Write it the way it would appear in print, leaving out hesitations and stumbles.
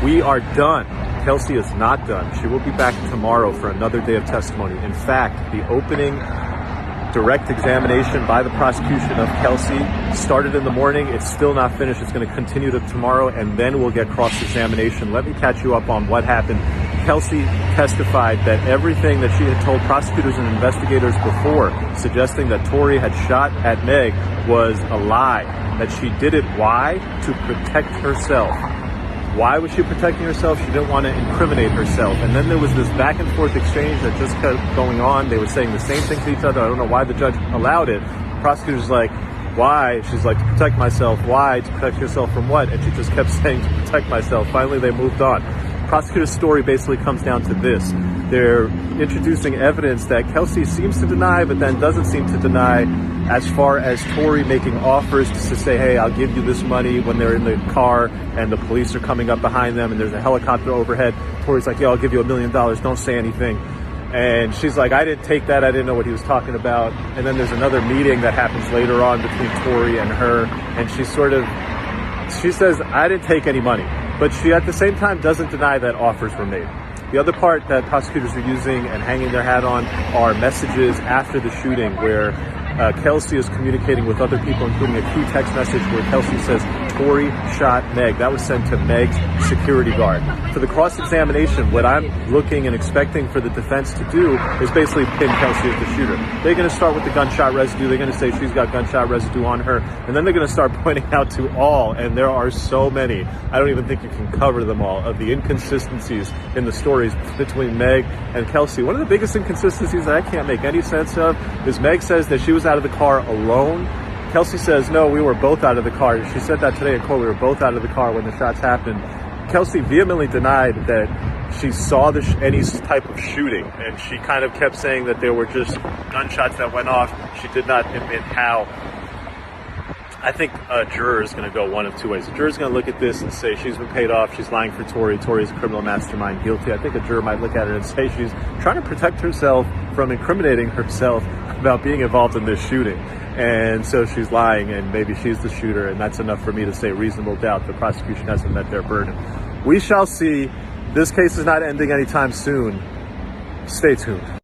We are done. Kelsey is not done. She will be back tomorrow for another day of testimony. In fact, the opening direct examination by the prosecution of Kelsey started in the morning. It's still not finished. It's going to continue to tomorrow, and then we'll get cross-examination. Let me catch you up on what happened. Kelsey testified that everything that she had told prosecutors and investigators before, suggesting that Tory had shot at Meg, was a lie. That she did it, why? To protect herself. Why was she protecting herself? She didn't want to incriminate herself. And then there was this back and forth exchange that just kept going on. They were saying the same thing to each other. I don't know why the judge allowed it. The prosecutor's like, why? She's like, to protect myself. Why? To protect yourself from what? And she just kept saying, to protect myself. Finally, they moved on. Prosecutor's story basically comes down to this. They're introducing evidence that Kelsey seems to deny, but then doesn't seem to deny, as far as Tory making offers to say, hey, I'll give you this money when they're in the car and the police are coming up behind them and there's a helicopter overhead. Tory's like, yeah, I'll give you $1 million. Don't say anything. And she's like, I didn't take that. I didn't know what he was talking about. And then there's another meeting that happens later on between Tory and her. And she says, I didn't take any money. But she, at the same time, doesn't deny that offers were made. The other part that prosecutors are using and hanging their hat on are messages after the shooting where Kelsey is communicating with other people, including a key text message where Kelsey says, Tory shot Meg. That was sent to Meg's security guard. For the cross-examination, what I'm looking and expecting for the defense to do is basically pin Kelsey as the shooter. They're going to start with the gunshot residue. They're going to say she's got gunshot residue on her. And then they're going to start pointing out to all, and there are so many, I don't even think you can cover them all, of the inconsistencies in the stories between Meg and Kelsey. One of the biggest inconsistencies that I can't make any sense of is Meg says that she was out of the car alone. Kelsey says, no, we were both out of the car. She said that today in court. We were both out of the car when the shots happened. Kelsey vehemently denied that she saw any type of shooting. And she kind of kept saying that there were just gunshots that went off. She did not admit how. I think a juror is going to go one of two ways. A juror is going to look at this and say she's been paid off. She's lying for Tory. Tory is a criminal mastermind, guilty. I think a juror might look at it and say she's trying to protect herself from incriminating herself about being involved in this shooting. And so she's lying, and maybe she's the shooter, and that's enough for me to say reasonable doubt the prosecution hasn't met their burden. We shall see. This case is not ending anytime soon. Stay tuned.